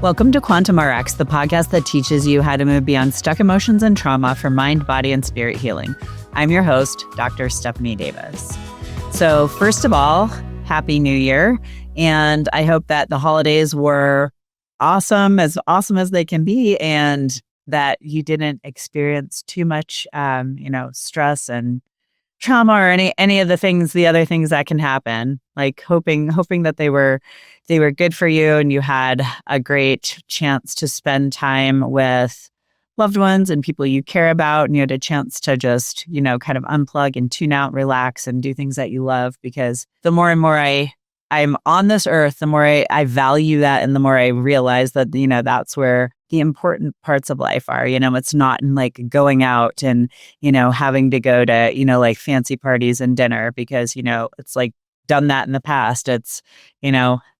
Welcome to Quantum RX, the podcast that teaches you how to move beyond stuck emotions and trauma for mind, body, and spirit healing. I'm your host, Dr. Stephanie Davis. So first of all, Happy New Year. And I hope that the holidays were awesome as they can be, and that you didn't experience too much, stress and trauma or any of the other things that can happen. Like hoping that they were good for you and you had a great chance to spend time with loved ones and people you care about, and you had a chance to just, kind of unplug and tune out, relax, and do things that you love. Because the more and more I'm on this earth, the more I value that, and the more I realize that, that's where the important parts of life are. It's not in like going out and, having to go to, like fancy parties and dinner, because, it's like done that in the past. It's,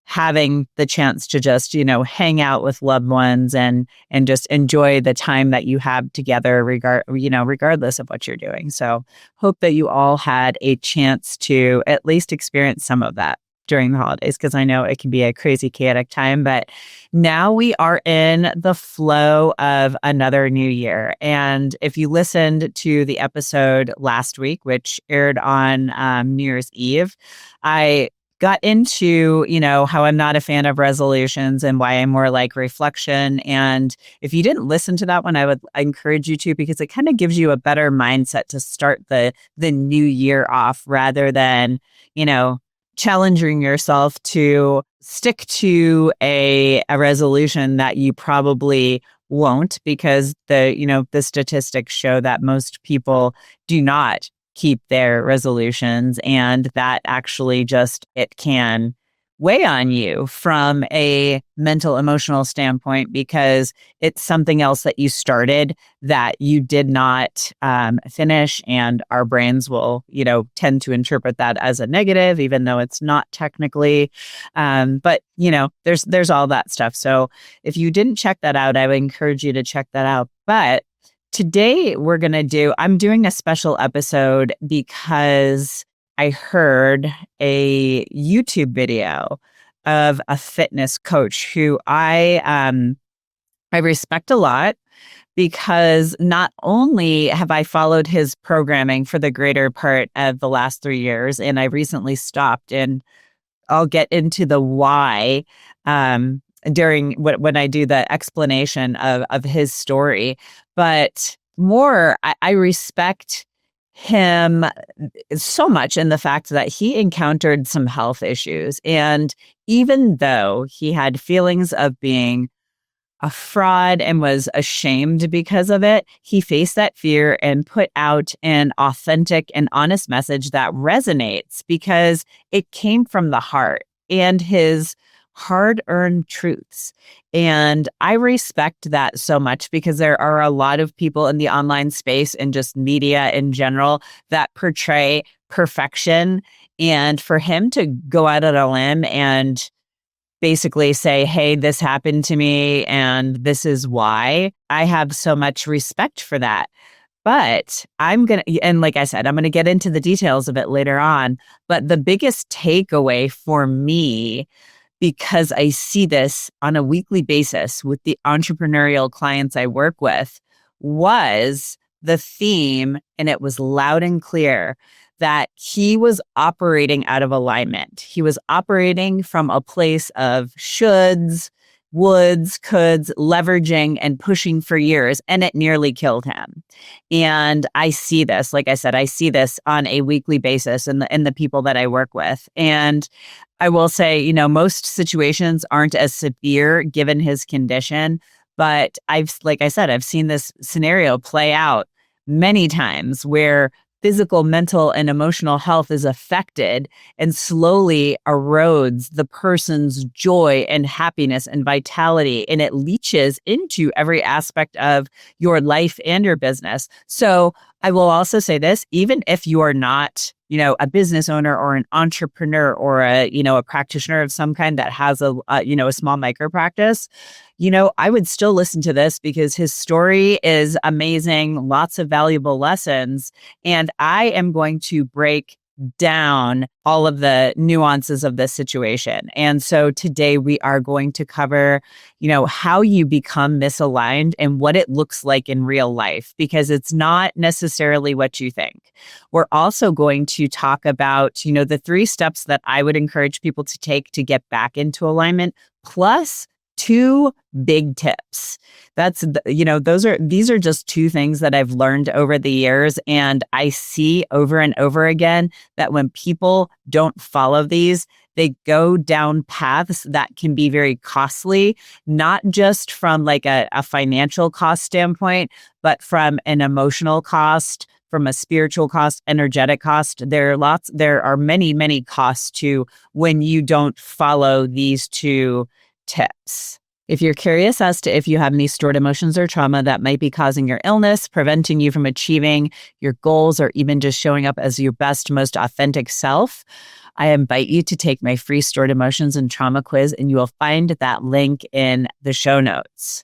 having the chance to just, hang out with loved ones and just enjoy the time that you have together, regardless of what you're doing. So hope that you all had a chance to at least experience some of that during the holidays, because I know it can be a crazy, chaotic time. But now we are in the flow of another new year. And if you listened to the episode last week, which aired on New Year's Eve, I got into, how I'm not a fan of resolutions and why I'm more like reflection. And if you didn't listen to that one, I encourage you to, because it kind of gives you a better mindset to start the new year off, rather than, challenging yourself to stick to a resolution that you probably won't, because the statistics show that most people do not keep their resolutions, and that actually it can weigh on you from a mental, emotional standpoint, because it's something else that you started that you did not finish, and our brains will, tend to interpret that as a negative, even though it's not technically. But there's all that stuff. So if you didn't check that out, I would encourage you to check that out. But today I'm doing a special episode because I heard a YouTube video of a fitness coach who I respect a lot, because not only have I followed his programming for the greater part of the last 3 years, and I recently stopped, and I'll get into the why during when I do the explanation of his story. But more, I respect him so much in the fact that he encountered some health issues. And even though he had feelings of being a fraud and was ashamed because of it, he faced that fear and put out an authentic and honest message that resonates, because it came from the heart and his hard-earned truths. And I respect that so much, because there are a lot of people in the online space and just media in general that portray perfection. And for him to go out on a limb and basically say, hey, this happened to me and this is why, I have so much respect for that. But and like I said, I'm going to get into the details of it later on. But the biggest takeaway for me, because I see this on a weekly basis with the entrepreneurial clients I work with, was the theme, and it was loud and clear, that he was operating out of alignment. He was operating from a place of shoulds, woulds, coulds, leveraging and pushing for years, and it nearly killed him. And I see this, like I said, I see this on a weekly basis in the people that I work with. And I will say, most situations aren't as severe given his condition, but like I said, I've seen this scenario play out many times where physical, mental, and emotional health is affected and slowly erodes the person's joy and happiness and vitality, and it leaches into every aspect of your life and your business. So I will also say this, even if you are not, a business owner or an entrepreneur or a practitioner of some kind that has a small micro practice, I would still listen to this, because his story is amazing, lots of valuable lessons. And I am going to break down all of the nuances of this situation. And so today we are going to cover, how you become misaligned and what it looks like in real life, because it's not necessarily what you think. We're also going to talk about, the 3 steps that I would encourage people to take to get back into alignment, plus 2 big tips. These are just 2 things that I've learned over the years. And I see over and over again that when people don't follow these, they go down paths that can be very costly, not just from like a financial cost standpoint, but from an emotional cost, from a spiritual cost, energetic cost. There are many, many costs to when you don't follow these 2 tips. If you're curious as to if you have any stored emotions or trauma that might be causing your illness, preventing you from achieving your goals, or even just showing up as your best, most authentic self, I invite you to take my free stored emotions and trauma quiz, and you will find that link in the show notes.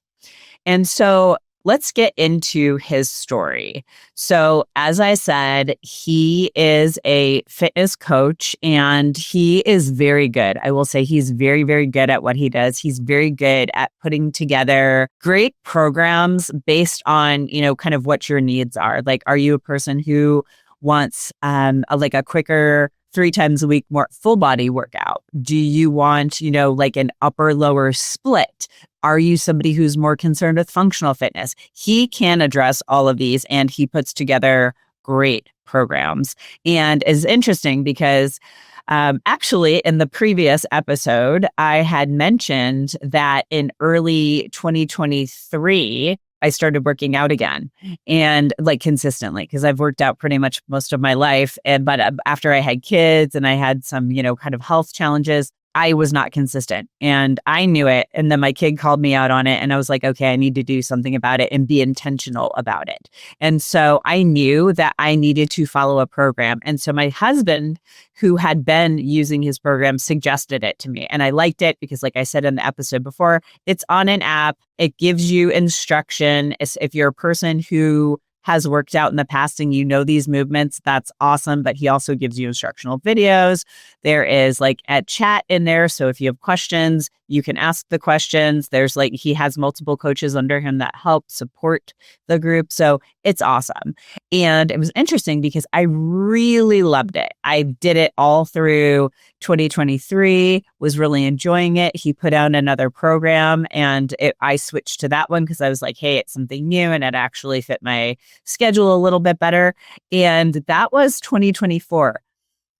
And so let's get into his story. So, as I said, he is a fitness coach and he is very good. I will say he's very, very good at what he does. He's very good at putting together great programs based on, kind of what your needs are. Like, are you a person who wants a quicker 3 times a week, more full body workout? Do you want, like an upper lower split? Are you somebody who's more concerned with functional fitness? He can address all of these, and he puts together great programs. And it's interesting because actually, in the previous episode, I had mentioned that in early 2023, I started working out again, and like consistently, because I've worked out pretty much most of my life. But after I had kids and I had some, kind of health challenges, I was not consistent, and I knew it. And then my kid called me out on it, and I was like, okay, I need to do something about it and be intentional about it. And so I knew that I needed to follow a program. And so my husband, who had been using his program, suggested it to me. And I liked it because, like I said in the episode before, it's on an app. It gives you instruction. If you're a person who has worked out in the past and these movements, that's awesome. But he also gives you instructional videos. There is like a chat in there. So if you have questions, you can ask the questions. He has multiple coaches under him that help support the group. So it's awesome. And it was interesting because I really loved it. I did it all through 2023, was really enjoying it. He put out another program, and I switched to that one because I was like, hey, it's something new, and it actually fit my schedule a little bit better. And that was 2024.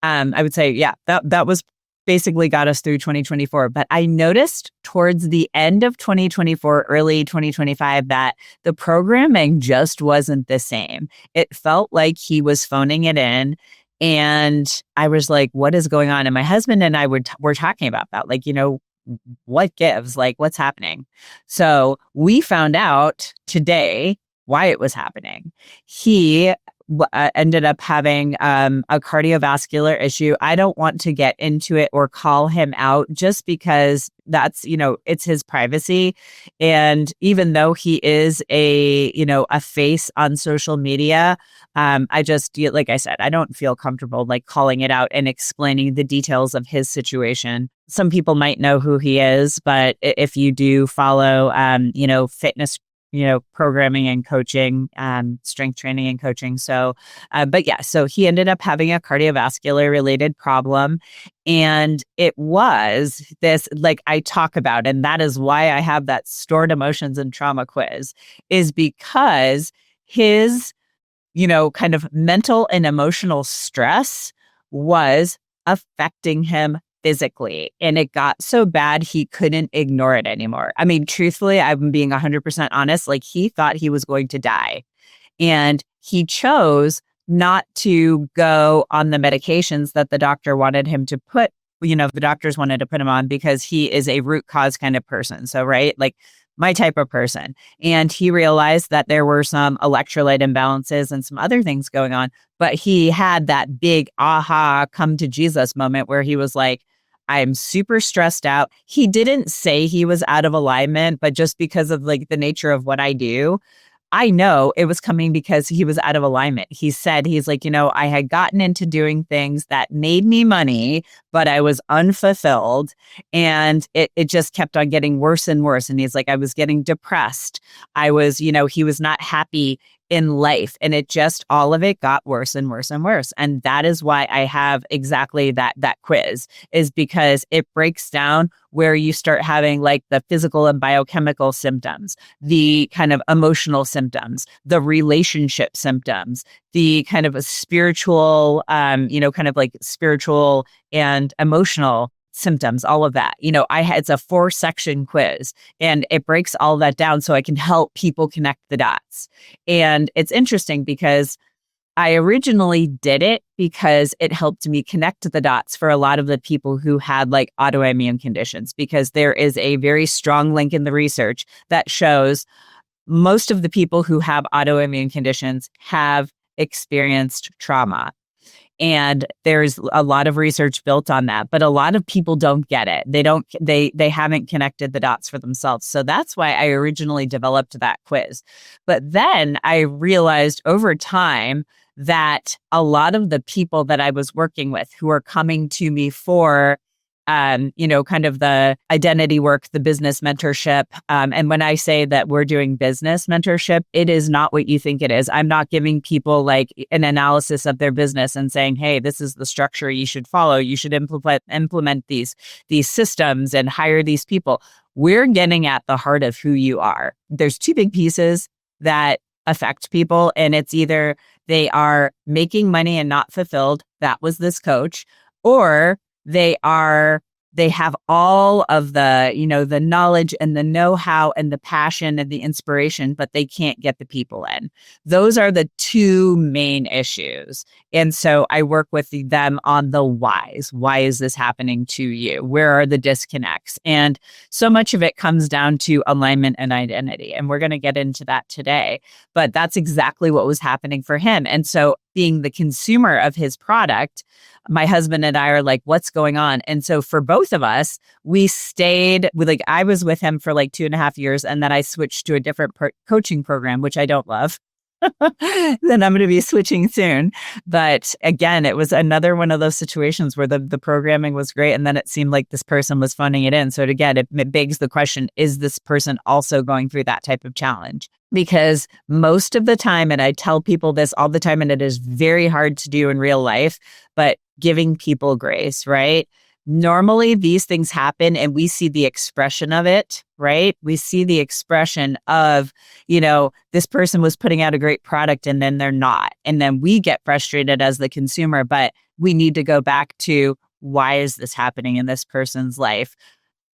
I would say, yeah, that was basically got us through 2024. But I noticed towards the end of 2024, early 2025, that the programming just wasn't the same. It felt like he was phoning it in. And I was like, what is going on? And my husband and I were talking about that, like, what gives, like, what's happening? So we found out today why it was happening. He ended up having a cardiovascular issue. I don't want to get into it or call him out, just because that's, it's his privacy. And even though he is a face on social media, I just, like I said, I don't feel comfortable like calling it out and explaining the details of his situation. Some people might know who he is, but if you do follow, fitness programming and coaching, strength training and coaching. So, but yeah, so he ended up having a cardiovascular related problem. And it was this, like I talk about, and that is why I have that stored emotions and trauma quiz, is because his, kind of mental and emotional stress was affecting him physically. And it got so bad, he couldn't ignore it anymore. I mean, truthfully, I'm being 100% honest, like he thought he was going to die. And he chose not to go on the medications that the doctor wanted him to put, the doctors wanted to put him on, because he is a root cause kind of person. So, right, like my type of person. And he realized that there were some electrolyte imbalances and some other things going on. But he had that big aha, come to Jesus moment where he was like, I'm super stressed out. He didn't say he was out of alignment, but just because of like the nature of what I do, I know it was coming because he was out of alignment. He said, he's like, I had gotten into doing things that made me money, but I was unfulfilled. And it just kept on getting worse and worse. And he's like, I was getting depressed. I was, he was not happy in life. And it just, all of it got worse and worse and worse. And that is why I have exactly that quiz, is because it breaks down where you start having like the physical and biochemical symptoms, the kind of emotional symptoms, the relationship symptoms, the kind of a spiritual, kind of like spiritual and emotional symptoms, all of that. It's a 4-section quiz, and it breaks all that down so I can help people connect the dots. And it's interesting because I originally did it because it helped me connect the dots for a lot of the people who had like autoimmune conditions, because there is a very strong link in the research that shows most of the people who have autoimmune conditions have experienced trauma. And there's a lot of research built on that, but a lot of people don't get it. They haven't connected the dots for themselves. So that's why I originally developed that quiz. But then I realized over time that a lot of the people that I was working with who are coming to me for kind of the identity work, the business mentorship. And when I say that we're doing business mentorship, it is not what you think it is. I'm not giving people like an analysis of their business and saying, hey, this is the structure you should follow. You should implement these systems and hire these people. We're getting at the heart of who you are. There's 2 big pieces that affect people, and it's either they are making money and not fulfilled. That was this coach, or they have all of the, the knowledge and the know-how and the passion and the inspiration, but they can't get the people in. Those are the 2 main issues. And so I work with them on the whys. Why is this happening to you? Where are the disconnects? And so much of it comes down to alignment and identity. And we're going to get into that today. But that's exactly what was happening for him. And so being the consumer of his product, my husband and I are like, what's going on? And so for both of us, we stayed with I was with him for like 2.5 years. And then I switched to a different coaching program, which I don't love. Then I'm going to be switching soon. But again, it was another one of those situations where the programming was great. And then it seemed like this person was phoning it in. So again, it begs the question, is this person also going through that type of challenge? Because most of the time, and I tell people this all the time, and it is very hard to do in real life, but giving people grace, right? Normally these things happen and we see the expression of it, right? We see the expression of, this person was putting out a great product and then they're not. And then we get frustrated as the consumer, but we need to go back to, why is this happening in this person's life?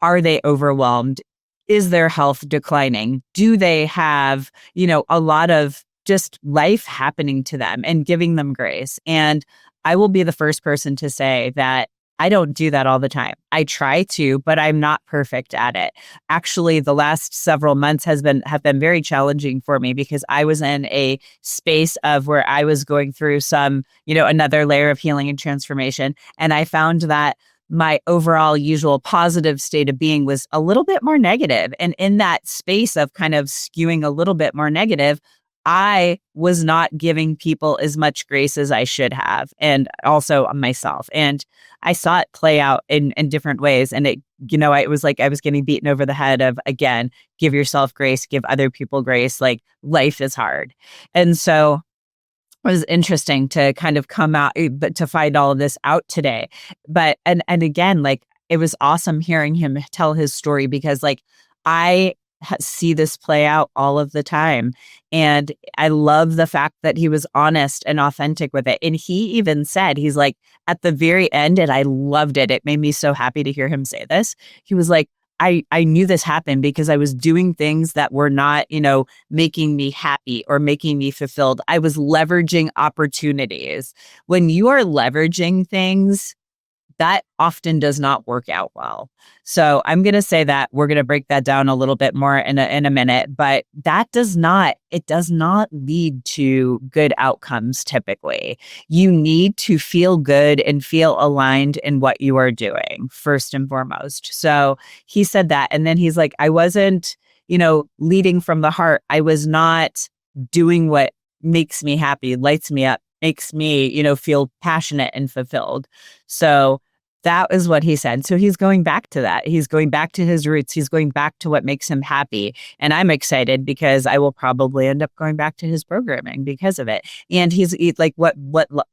Are they overwhelmed? Is their health declining? Do they have, a lot of just life happening to them, and giving them grace? And I will be the first person to say that I don't do that all the time. I try to, but I'm not perfect at it. Actually, the last several months have been very challenging for me, because I was in a space of where I was going through some, another layer of healing and transformation. And I found that my overall usual positive state of being was a little bit more negative. And in that space of kind of skewing a little bit more negative, I was not giving people as much grace as I should have, and also myself. And I saw it play out in different ways. And it was like I was getting beaten over the head of, again, give yourself grace, give other people grace. Like, life is hard. And so it was interesting to kind of come out, but to find all of this out today. But, and again, like, it was awesome hearing him tell his story, because like I see this play out all of the time. And I love the fact that he was honest and authentic with it. And he even said, he's like, at the very end, and I loved it. It made me so happy to hear him say this. He was like, I knew this happened because I was doing things that were not, making me happy or making me fulfilled. I was leveraging opportunities. When you are leveraging things, that often does not work out well. So I'm going to say that we're going to break that down a little bit more in a minute, but it does not lead to good outcomes typically. You need to feel good and feel aligned in what you are doing first and foremost. So he said that. And then he's like, I wasn't, leading from the heart. I was not doing what makes me happy, lights me up, makes me, feel passionate and fulfilled. So that is what he said. So he's going back to that. He's going back to his roots. He's going back to what makes him happy. And I'm excited because I will probably end up going back to his programming because of it. And he's like, what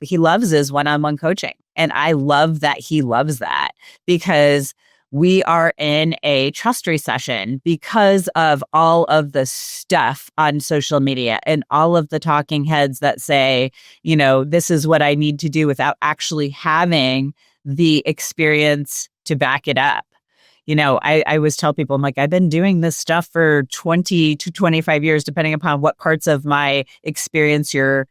he loves is one-on-one coaching. And I love that he loves that, because we are in a trust recession because of all of the stuff on social media and all of the talking heads that say, this is what I need to do, without actually having the experience to back it up. I always tell people, I'm like, I've been doing this stuff for 20 to 25 years, depending upon what parts of my experience you're,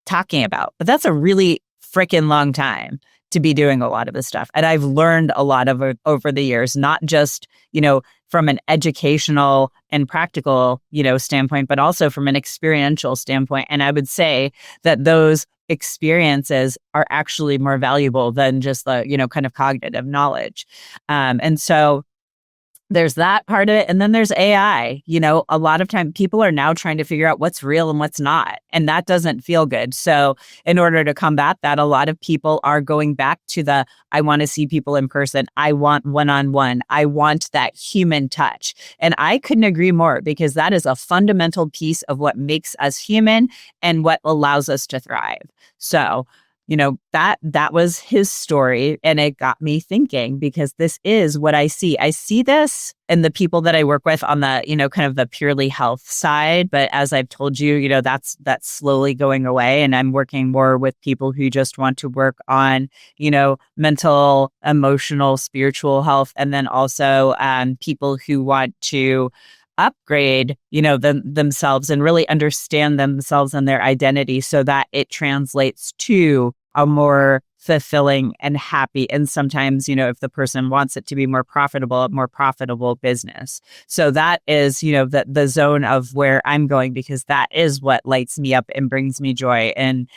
talking about. But that's a really freaking long time to be doing a lot of this stuff. And I've learned a lot of it over the years, not just, from an educational and practical, standpoint, but also from an experiential standpoint. And I would say that those experiences are actually more valuable than just the, kind of cognitive knowledge. And so there's that part of it. And then there's AI. A lot of time people are now trying to figure out what's real and what's not. And that doesn't feel good. So in order to combat that, a lot of people are going back to I want to see people in person. I want one-on-one. I want that human touch. And I couldn't agree more, because that is a fundamental piece of what makes us human and what allows us to thrive. So that was his story. And it got me thinking, because this is what I see. I see this in the people that I work with on the, kind of the purely health side. But as I've told you, that's slowly going away. And I'm working more with people who just want to work on, mental, emotional, spiritual health. And then also people who want to upgrade, themselves and really understand themselves and their identity, so that it translates to a more fulfilling and happy, and sometimes, if the person wants it to be more profitable, a more profitable business. So that is, the zone of where I'm going, because that is what lights me up and brings me joy, and,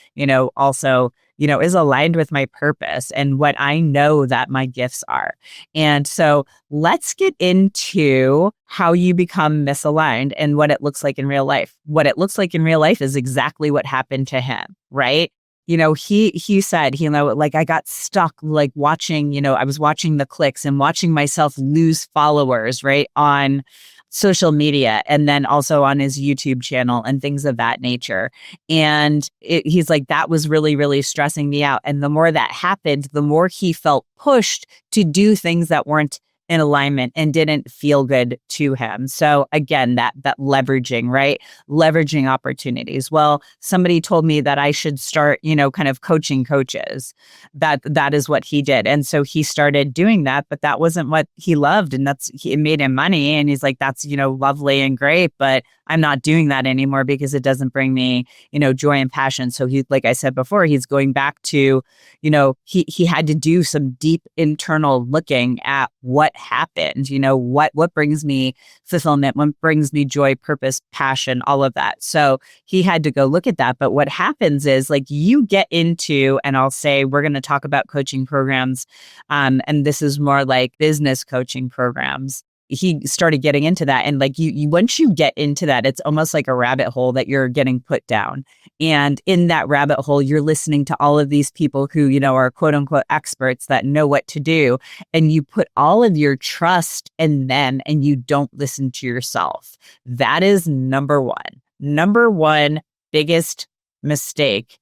also, is aligned with my purpose and what I know that my gifts are. And so let's get into how you become misaligned and what it looks like in real life. What it looks like in real life is exactly what happened to him, right? He said, like, I got stuck, like, watching, I was watching the clicks and watching myself lose followers, right, on social media, and then also on his YouTube channel and things of that nature. And he's like, that was really, really stressing me out. And the more that happened, the more he felt pushed to do things that weren't in alignment and didn't feel good to him. So again, that leveraging, right? Leveraging opportunities. Well, somebody told me that I should start, kind of coaching coaches. That is what he did. And so he started doing that, but that wasn't what he loved. And it made him money. And he's like, that's, lovely and great, but I'm not doing that anymore because it doesn't bring me, joy and passion. So he, like I said before, he's going back to, he had to do some deep internal looking at what happened, what brings me fulfillment, what brings me joy, purpose, passion, all of that. So he had to go look at that. But what happens is, like, you get into, and I'll say, we're going to talk about coaching programs. And this is more like business coaching programs. He started getting into that. And like you once you get into that, it's almost like a rabbit hole that you're getting put down. And in that rabbit hole, you're listening to all of these people who, are quote unquote experts that know what to do. And you put all of your trust in them and you don't listen to yourself. That is number one biggest mistake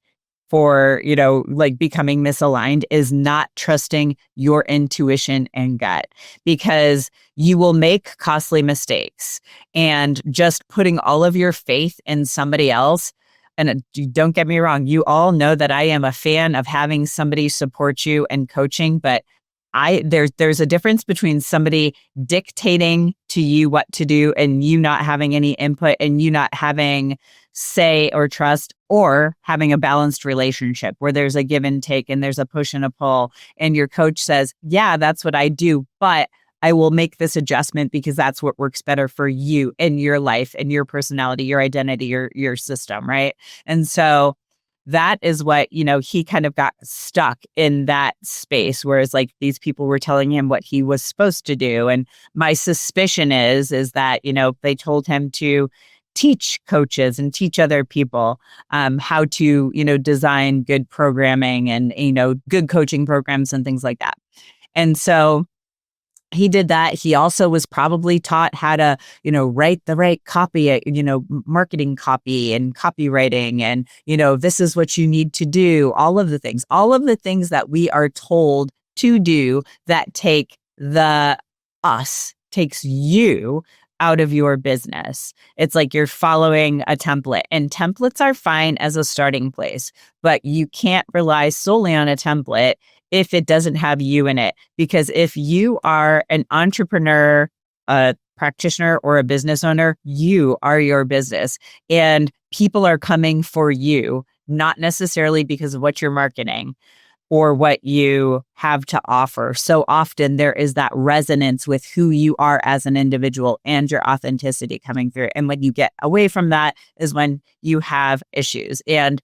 for, like, becoming misaligned, is not trusting your intuition and gut, because you will make costly mistakes. And just putting all of your faith in somebody else, and don't get me wrong, you all know that I am a fan of having somebody support you and coaching, but there's a difference between somebody dictating to you what to do and you not having any input and you not having say or trust, or having a balanced relationship where there's a give and take and there's a push and a pull. And your coach says, yeah, that's what I do, but I will make this adjustment because that's what works better for you in your life and your personality, your identity, your system, right? And so that is what, he kind of got stuck in that space, whereas, like, these people were telling him what he was supposed to do. And my suspicion is that, they told him to teach coaches and teach other people how to, design good programming and, good coaching programs and things like that. And so he did that. He also was probably taught how to, write the right copy, marketing copy and copywriting. And, this is what you need to do. All of the things that we are told to do that takes you out of your business. It's like you're following a template, and templates are fine as a starting place, but you can't rely solely on a template if it doesn't have you in it. Because if you are an entrepreneur, a practitioner, or a business owner, you are your business, and people are coming for you, not necessarily because of what you're marketing or what you have to offer. So often there is that resonance with who you are as an individual and your authenticity coming through. And when you get away from that is when you have issues. And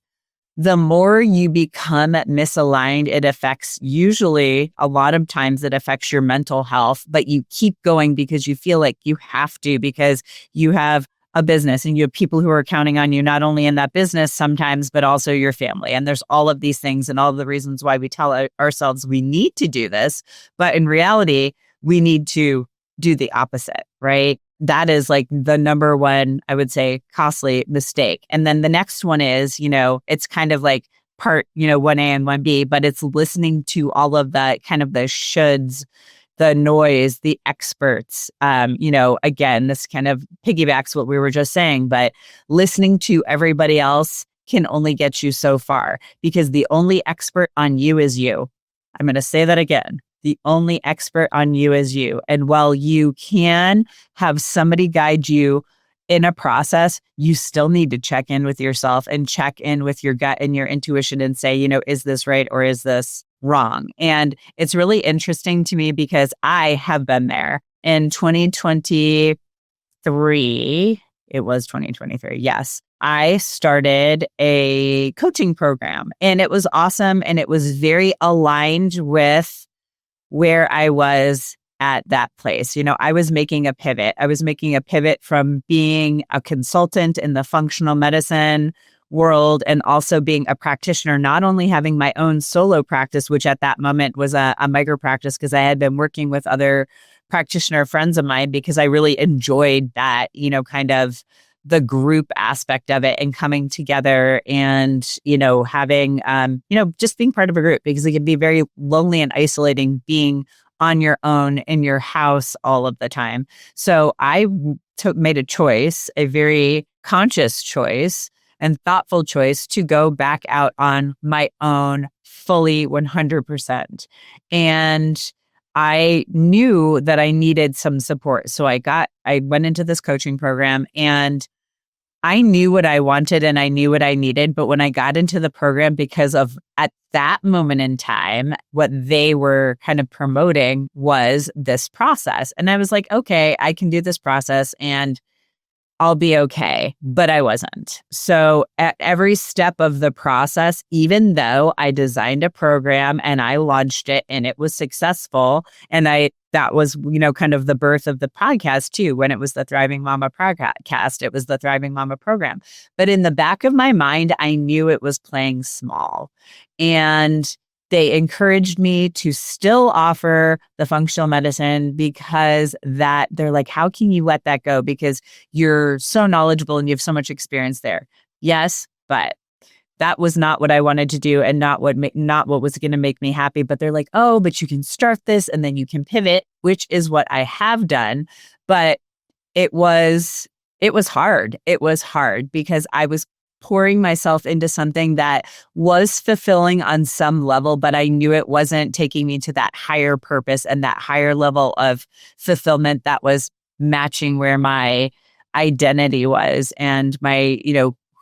the more you become misaligned, it affects, usually a lot of times it affects your mental health, but you keep going because you feel like you have to, because you have a business and you have people who are counting on you, not only in that business sometimes, but also your family. And there's all of these things and all of the reasons why we tell ourselves we need to do this. But in reality, we need to do the opposite, right? That is like the number one, I would say, costly mistake. And then the next one is, it's kind of like part, 1A and 1B, but it's listening to all of the kind of the shoulds, the noise, the experts. Again, this kind of piggybacks what we were just saying, but listening to everybody else can only get you so far, because the only expert on you is you. I'm going to say that again. The only expert on you is you. And while you can have somebody guide you in a process, you still need to check in with yourself and check in with your gut and your intuition and say, is this right or is this wrong? And it's really interesting to me because I have been there. In 2023, it was 2023, yes, I started a coaching program, and it was awesome. And it was very aligned with where I was at that place. I was making a pivot. I was making a pivot from being a consultant in the functional medicine world and also being a practitioner, not only having my own solo practice, which at that moment was a micro practice, because I had been working with other practitioner friends of mine because I really enjoyed that, kind of the group aspect of it and coming together and, having, just being part of a group, because it can be very lonely and isolating being on your own in your house all of the time. So I made a choice, a very conscious choice and thoughtful choice, to go back out on my own fully 100%. And I knew that I needed some support. So I went into this coaching program, and I knew what I wanted and I knew what I needed. But when I got into the program, because of at that moment in time, what they were kind of promoting was this process. And I was like, okay, I can do this process and I'll be okay. But I wasn't. So at every step of the process, even though I designed a program and I launched it and it was successful, and that was, kind of the birth of the podcast too. When it was the Thriving Mama podcast, it was the Thriving Mama program. But in the back of my mind, I knew it was playing small. And they encouraged me to still offer the functional medicine, because that they're like, how can you let that go? Because you're so knowledgeable and you have so much experience there. Yes, but that was not what I wanted to do, and not what was going to make me happy. But they're like, oh, but you can start this and then you can pivot, which is what I have done. But it was hard. It was hard because I was pouring myself into something that was fulfilling on some level, but I knew it wasn't taking me to that higher purpose and that higher level of fulfillment that was matching where my identity was and my,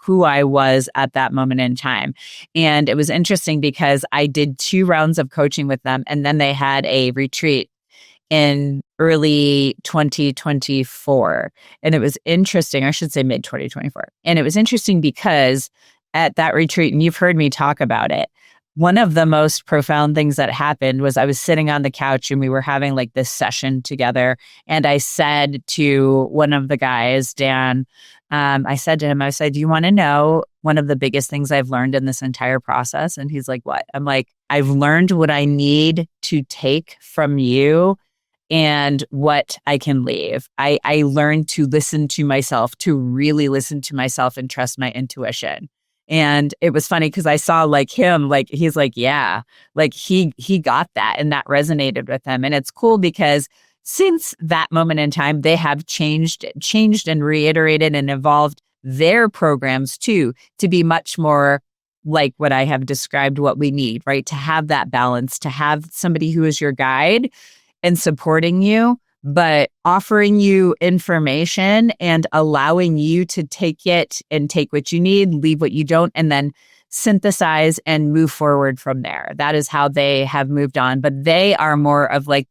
who I was at that moment in time. And it was interesting because I did 2 rounds of coaching with them, and then they had a retreat in early 2024. And it was interesting, I should say mid 2024. And it was interesting because at that retreat, and you've heard me talk about it, one of the most profound things that happened was I was sitting on the couch and we were having like this session together. And I said to one of the guys, Dan, I said to him, I said, do you want to know one of the biggest things I've learned in this entire process? And he's like, what? I'm like, I've learned what I need to take from you and what I can leave. I learned to listen to myself, to really listen to myself and trust my intuition. And it was funny because I saw like him, like he's like, yeah, like he got that and that resonated with him. And it's cool because since that moment in time, they have changed and reiterated and evolved their programs too, to be much more like what I have described what we need, right? To have that balance, to have somebody who is your guide and supporting you, but offering you information and allowing you to take it and take what you need, leave what you don't, and then synthesize and move forward from there. That is how they have moved on. But they are more of like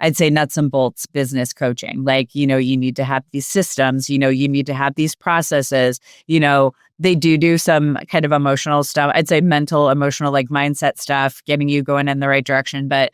I'd say nuts and bolts business coaching. Like, you need to have these systems, you need to have these processes, they do some kind of emotional stuff. I'd say mental, emotional, like mindset stuff, getting you going in the right direction. But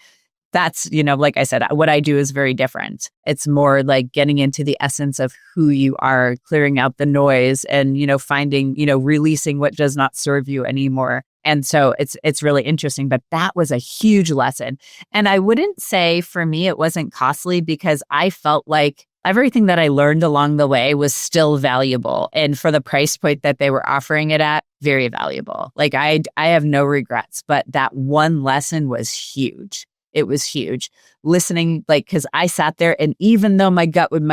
that's, like I said, what I do is very different. It's more like getting into the essence of who you are, clearing out the noise and, finding, releasing what does not serve you anymore. And so it's really interesting, but that was a huge lesson. And I wouldn't say for me, it wasn't costly because I felt like everything that I learned along the way was still valuable. And for the price point that they were offering it at, very valuable. Like I have no regrets, but that one lesson was huge. It was huge. Listening, like, because I sat there and even though my gut with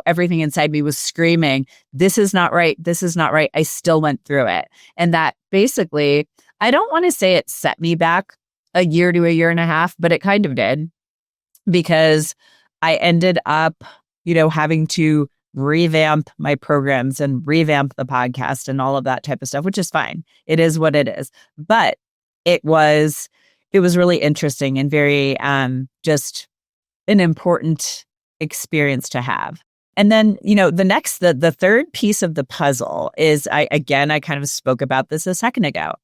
everything inside me was screaming, this is not right. This is not right. I still went through it. And that basically, I don't want to say it set me back a year to a year and a half, but it kind of did because I ended up, having to revamp my programs and revamp the podcast and all of that type of stuff, which is fine. It is what it is. But it was really interesting and very just an important experience to have. And then, the third piece of the puzzle is, I kind of spoke about this a second ago,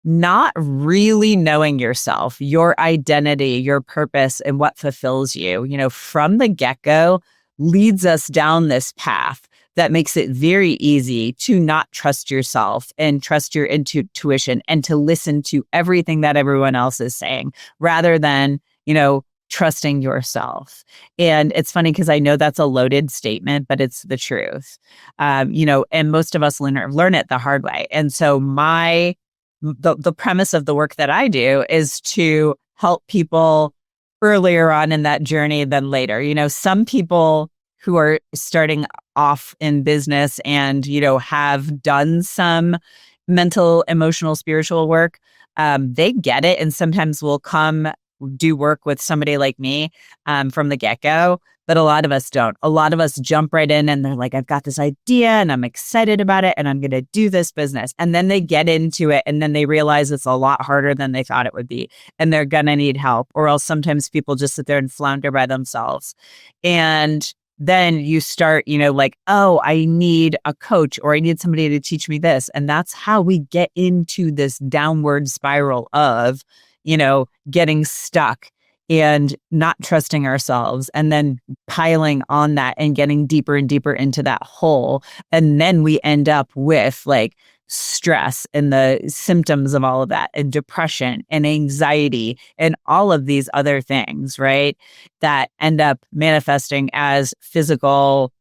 not really knowing yourself, your identity, your purpose, and what fulfills you, from the get-go leads us down this path that makes it very easy to not trust yourself and trust your intuition and to listen to everything that everyone else is saying rather than, trusting yourself. And it's funny because I know that's a loaded statement, but it's the truth. And most of us learn it the hard way. And so the premise of the work that I do is to help people earlier on in that journey than later. Some people who are starting off in business and, have done some mental, emotional, spiritual work, they get it and sometimes will come do work with somebody like me from the get-go. But a lot of us don't. A lot of us jump right in and they're like, I've got this idea and I'm excited about it and I'm going to do this business. And then they get into it and then they realize it's a lot harder than they thought it would be. And they're going to need help. Or else sometimes people just sit there and flounder by themselves. And then you start, like, oh, I need a coach or I need somebody to teach me this. And that's how we get into this downward spiral of, getting stuck and not trusting ourselves and then piling on that and getting deeper and deeper into that hole. And then we end up with like stress and the symptoms of all of that and depression and anxiety and all of these other things, right? That end up manifesting as physical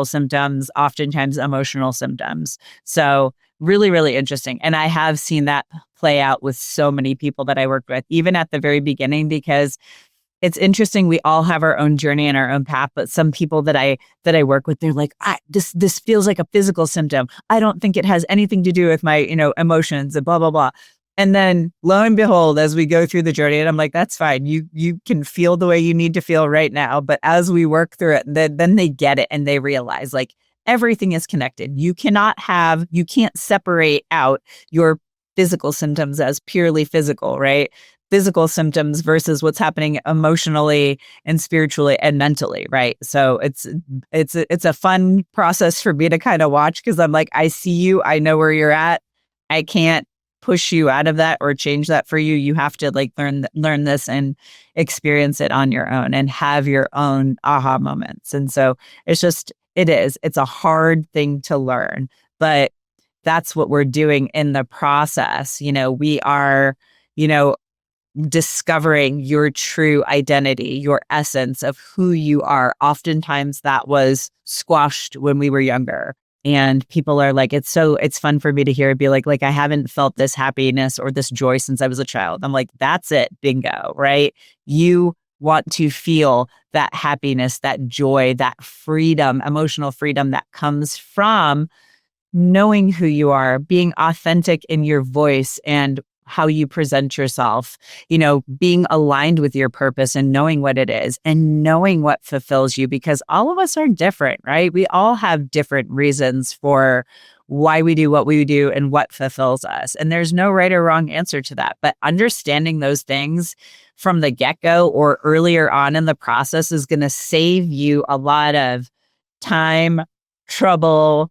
symptoms, oftentimes emotional symptoms. So really, really interesting. And I have seen that play out with so many people that I worked with, even at the very beginning, because it's interesting. We all have our own journey and our own path, but some people that I work with, they're like, this feels like a physical symptom. I don't think it has anything to do with my, emotions and blah, blah, blah. And then lo and behold, as we go through the journey, and I'm like, that's fine. You can feel the way you need to feel right now. But as we work through it, then they get it and they realize like everything is connected. You can't separate out your physical symptoms as purely physical, right? Physical symptoms versus what's happening emotionally and spiritually and mentally, right? So it's a fun process for me to kind of watch because I'm like, I see you, I know where you're at. I can't push you out of that or change that for you. You have to like learn this and experience it on your own and have your own aha moments. And so it's a hard thing to learn, but that's what we're doing in the process. We are, you know, discovering your true identity, your essence of who you are. Oftentimes that was squashed when we were younger. And people are like, it's fun for me to hear it be like, I haven't felt this happiness or this joy since I was a child. I'm like, that's it, bingo, right? You want to feel that happiness, that joy, that freedom, emotional freedom that comes from knowing who you are, being authentic in your voice and how you present yourself, being aligned with your purpose and knowing what it is and knowing what fulfills you, because all of us are different, right? We all have different reasons for why we do what we do and what fulfills us. And there's no right or wrong answer to that. But understanding those things from the get-go or earlier on in the process is going to save you a lot of time, trouble,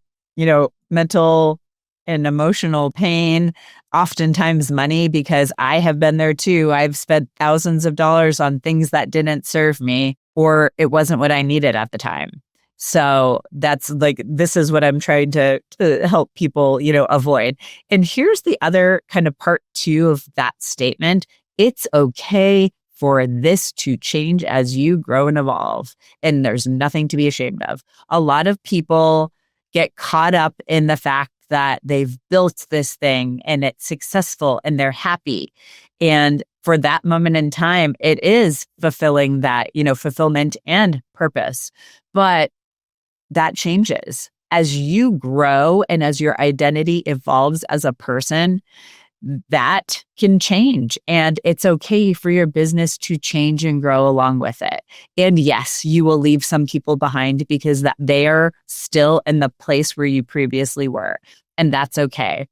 mental and emotional pain, oftentimes money, because I have been there too. I've spent thousands of dollars on things that didn't serve me or it wasn't what I needed at the time. So that's like, this is what I'm trying to help people, avoid. And here's the other kind of part two of that statement. It's okay for this to change as you grow and evolve. And there's nothing to be ashamed of. A lot of people get caught up in the fact that they've built this thing and it's successful and they're happy. And for that moment in time, it is fulfilling that, fulfillment and purpose. But that changes as you grow and as your identity evolves as a person. That can change, and it's okay for your business to change and grow along with it. And yes, you will leave some people behind because that they are still in the place where you previously were, and that's okay.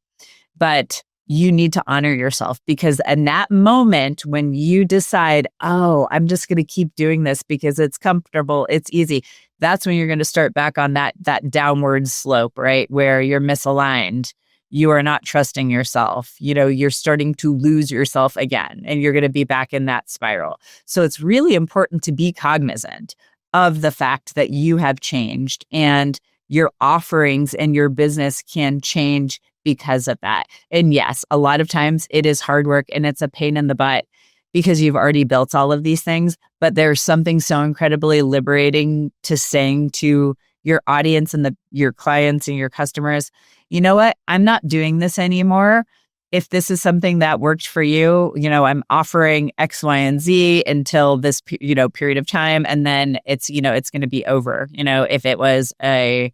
But you need to honor yourself, because in that moment when you decide, oh, I'm just going to keep doing this because it's comfortable, it's easy, that's when you're going to start back on that downward slope, right? Where you're misaligned. You are not trusting yourself. You're starting to lose yourself again, and you're going to be back in that spiral. So it's really important to be cognizant of the fact that you have changed, and your offerings and your business can change because of that. And yes, a lot of times it is hard work and it's a pain in the butt because you've already built all of these things, but there's something so incredibly liberating to saying to your audience and your clients and your customers, you know what? I'm not doing this anymore. If this is something that worked for you, I'm offering X, Y, and Z until this, period of time. And then it's going to be over. If it was a,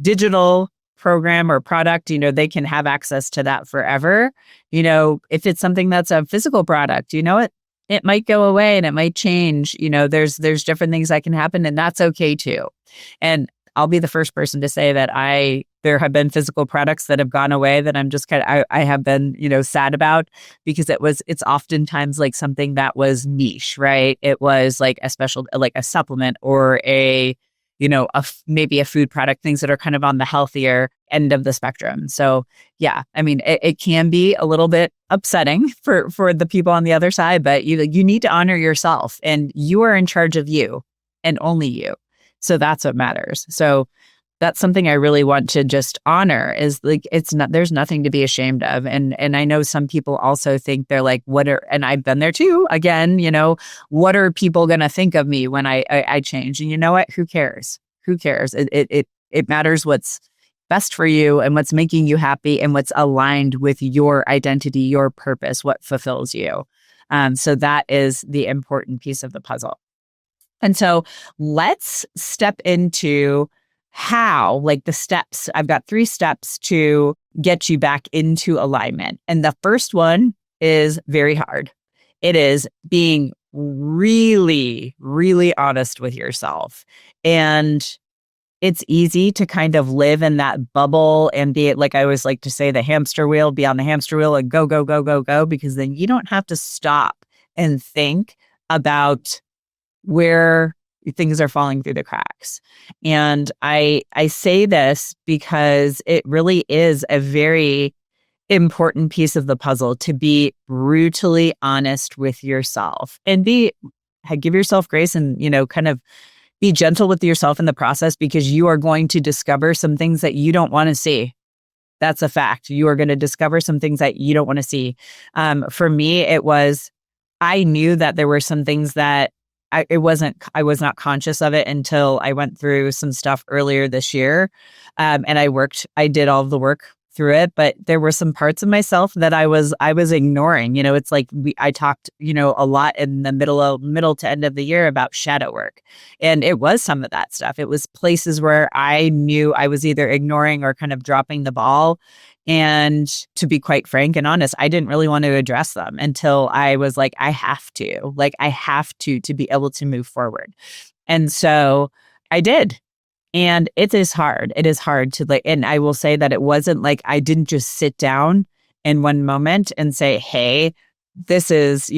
digital program or product, they can have access to that forever. If it's something that's a physical product, it might go away and it might change. There's different things that can happen, and that's okay too. And I'll be the first person to say that there have been physical products that have gone away that I'm just I have been, sad about, because it's oftentimes like something that was niche, right? It was like a special, like a supplement or maybe a food product, things that are kind of on the healthier end of the spectrum. So yeah, I mean, it can be a little bit upsetting for the people on the other side, but you need to honor yourself, and you are in charge of you and only you. So that's what matters. So that's something I really want to just honor, is like, there's nothing to be ashamed of. And I know some people also think they're like, and I've been there too, again, what are people going to think of me when I change? And you know what? Who cares? Who cares? It matters what's best for you and what's making you happy and what's aligned with your identity, your purpose, what fulfills you. So that is the important piece of the puzzle. And so let's step into how, like the steps. I've got 3 steps to get you back into alignment. And the first one is very hard. It is being really, really honest with yourself. And it's easy to kind of live in that bubble and be, like I always like to say, the hamster wheel, be on the hamster wheel and go, go, go, go, go, because then you don't have to stop and think about where things are falling through the cracks. And I say this because it really is important piece of the puzzle, to be brutally honest with yourself and give yourself grace and, kind of be gentle with yourself in the process, because you are going to discover some things that you don't want to see. That's a fact. You are going to discover some things that you don't want to see. For me, I knew that there were some things that I was not conscious of it until I went through some stuff earlier this year. And I did all of the work through it, but there were some parts of myself that I was ignoring. It's like I talked, a lot in the middle to end of the year about shadow work. And it was some of that stuff. It was places where I knew I was either ignoring or kind of dropping the ball. And to be quite frank and honest, I didn't really want to address them until I was like, I have to be able to move forward. And so I did. And it is hard. It is hard to and I will say that it wasn't like I didn't just sit down in one moment and say, hey, this is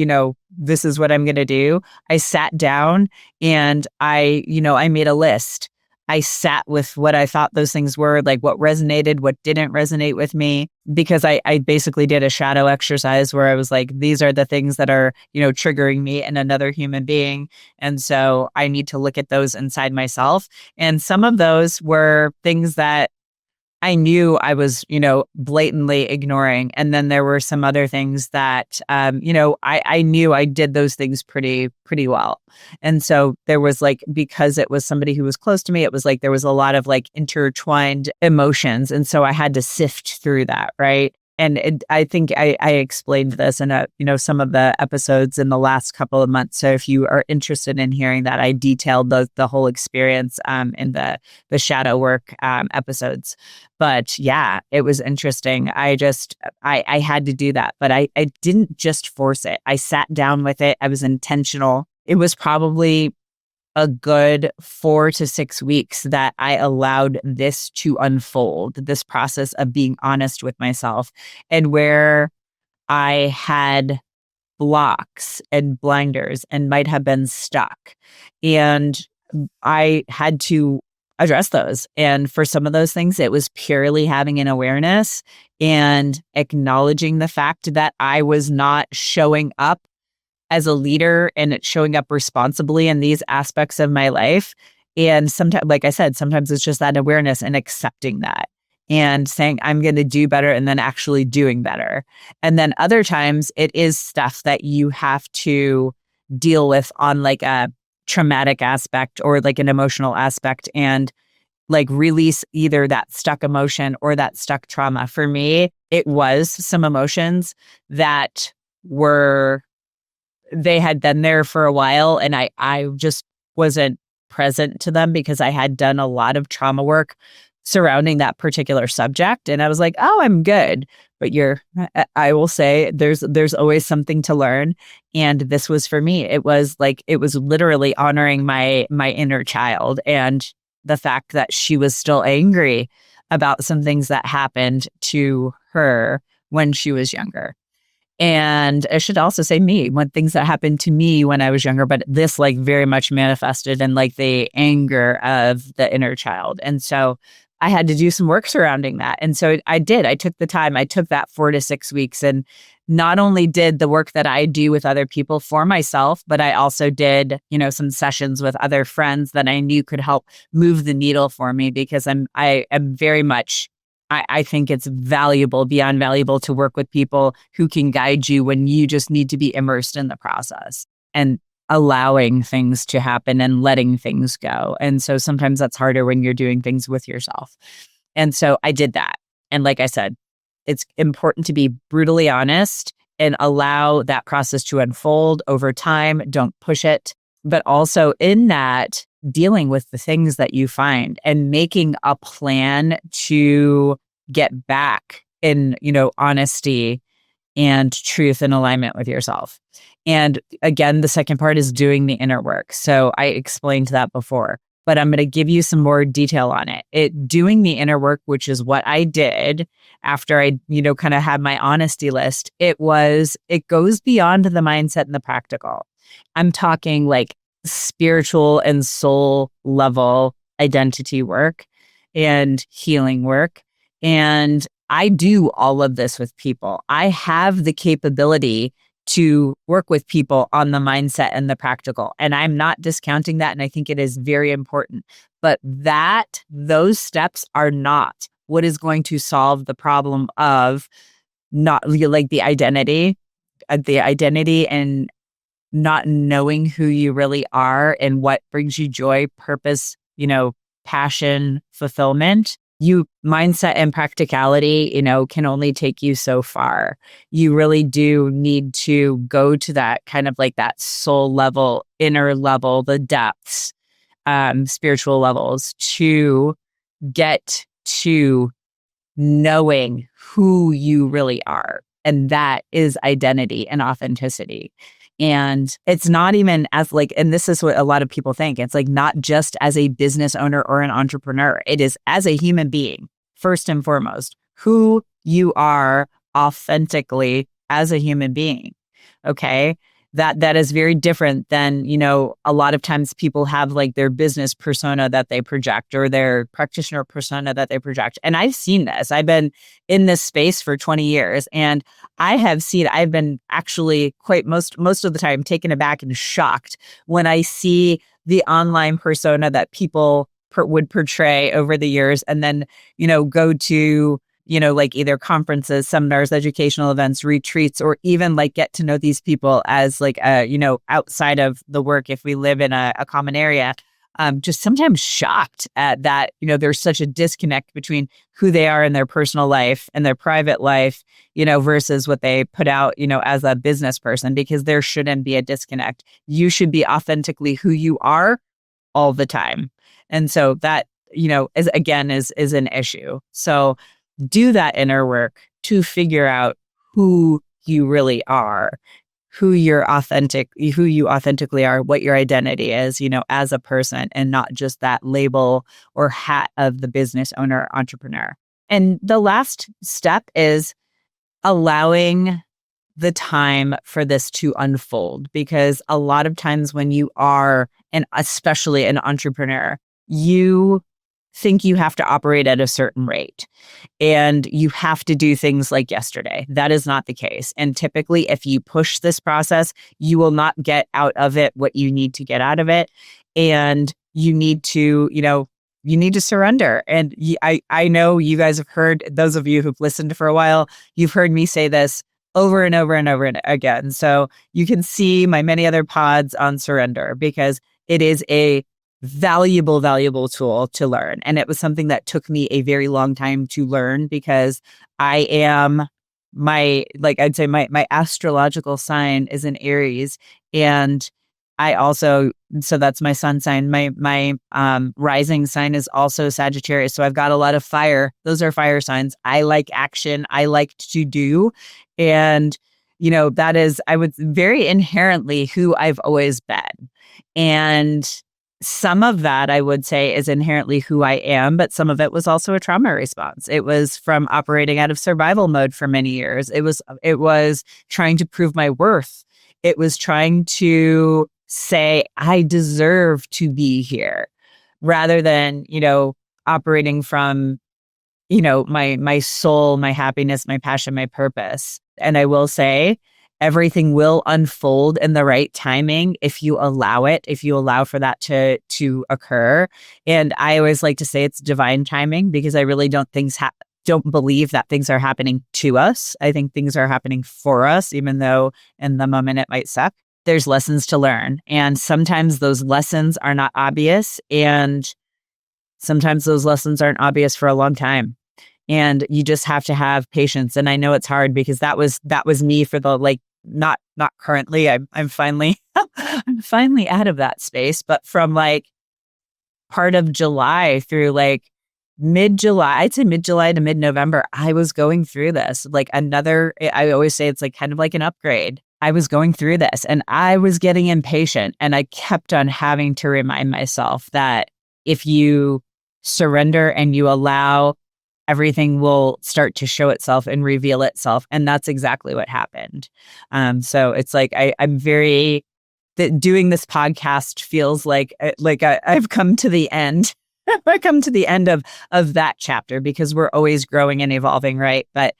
what I'm going to do. I sat down and I made a list. I sat with what I thought those things were, like what resonated, what didn't resonate with me, because I basically did a shadow exercise where I was like, these are the things that are, triggering me in another human being. And so I need to look at those inside myself. And some of those were things that I knew I was, blatantly ignoring. And then there were some other things that, I knew I did those things pretty well. And so there was because it was somebody who was close to me, it was like there was a lot of intertwined emotions. And so I had to sift through that. Right. And I think I explained this in some of the episodes in the last couple of months. So if you are interested in hearing that, I detailed the whole experience in the shadow work episodes. But yeah, it was interesting. I had to do that, but I didn't just force it. I sat down with it. I was intentional. It was probably a good 4 to 6 weeks that I allowed this to unfold, this process of being honest with myself, and where I had blocks and blinders and might have been stuck. And I had to address those. And for some of those things, it was purely having an awareness and acknowledging the fact that I was not showing up as a leader and showing up responsibly in these aspects of my life. And sometimes, like I said, sometimes it's just that awareness and accepting that and saying, I'm going to do better, and then actually doing better. And then other times it is stuff that you have to deal with on a traumatic aspect or an emotional aspect, and release either that stuck emotion or that stuck trauma. For me, it was some emotions that they had been there for a while, and I just wasn't present to them because I had done a lot of trauma work surrounding that particular subject. And I was like, oh, I'm good. But I will say there's always something to learn. And this was for me. It was literally honoring my inner child and the fact that she was still angry about some things that happened to her when she was younger. And I should also say when things that happened to me when I was younger, but this very much manifested in the anger of the inner child. And so I had to do some work surrounding that. And so I did. I took the time. I took that 4 to 6 weeks, and not only did the work that I do with other people for myself, but I also did, some sessions with other friends that I knew could help move the needle for me, because I am very much, I think it's beyond valuable to work with people who can guide you when you just need to be immersed in the process and allowing things to happen and letting things go. And so sometimes that's harder when you're doing things with yourself. And so I did that. And like I said, it's important to be brutally honest and allow that process to unfold over time. Don't push it. But also in that, dealing with the things that you find and making a plan to get back in, honesty and truth and alignment with yourself. And again, the second part is doing the inner work. So I explained that before, but I'm going to give you some more detail on it. Doing the inner work, which is what I did after I, kind of had my honesty list. It goes beyond the mindset and the practical. I'm talking spiritual and soul level identity work and healing work. And I do all of this with people. I have the capability to work with people on the mindset and the practical. And I'm not discounting that. And I think it is very important. But those steps are not what is going to solve the problem of not like the identity and not knowing who you really are and what brings you joy, purpose, passion, fulfillment. Mindset and practicality, can only take you so far. You really do need to go to that kind of like that soul level, inner level, the depths, spiritual levels to get to knowing who you really are. And that is identity and authenticity. And it's not even as like, and this is what a lot of people think. It's like not just as a business owner or an entrepreneur. It is as a human being, first and foremost, who you are authentically as a human being. Okay. That is very different than, a lot of times people have like their business persona that they project or their practitioner persona that they project. And I've seen this. I've been in this space for 20 years and I've been actually quite most of the time taken aback and shocked when I see the online persona that people would portray over the years and then, go to like either conferences, seminars, educational events, retreats, or even like get to know these people as like, outside of the work, if we live in a common area, just sometimes shocked at that, there's such a disconnect between who they are in their personal life and their private life, versus what they put out, as a business person, because there shouldn't be a disconnect. You should be authentically who you are all the time. And so that, is an issue. So do that inner work to figure out who you really are, who you authentically are, what your identity is, as a person and not just that label or hat of the business owner or entrepreneur. And the last step is allowing the time for this to unfold, because a lot of times when you are, and especially an entrepreneur, you think you have to operate at a certain rate and you have to do things like yesterday. That is not the case. And typically, if you push this process, you will not get out of it what you need to get out of it. And you need to, surrender. And I know you guys have heard, those of you who've listened for a while, you've heard me say this over and over and over and again. So you can see my many other pods on surrender because it is a valuable tool to learn. And it was something that took me a very long time to learn because I'd say my astrological sign is in Aries. And so that's my sun sign. My rising sign is also Sagittarius. So I've got a lot of fire. Those are fire signs. I like action. I like to do. And, that is, I would very inherently who I've always been. And some of that I would say is inherently who I am, but some of it was also a trauma response. It was from operating out of survival mode for many years. It was trying to prove my worth. It was trying to say, I deserve to be here rather than, operating from, my soul, my happiness, my passion, my purpose. And I will say, everything will unfold in the right timing if you allow it, if you allow for that to occur. And I always like to say it's divine timing because I really don't believe that things are happening to us. I think things are happening for us, even though in the moment it might suck. There's lessons to learn. And sometimes those lessons are not obvious. And sometimes those lessons aren't obvious for a long time. And you just have to have patience. And I know it's hard because that was me for the not currently. I'm finally I'm finally out of that space. But from part of July through mid-July, I'd say mid-July to mid-November, I was going through this. I always say it's kind of like an upgrade. I was going through this and I was getting impatient. And I kept on having to remind myself that if you surrender and you allow, everything will start to show itself and reveal itself. And that's exactly what happened. So it's I'm very, that doing this podcast feels like I've come to the end I come to the end of that chapter because we're always growing and evolving, right? But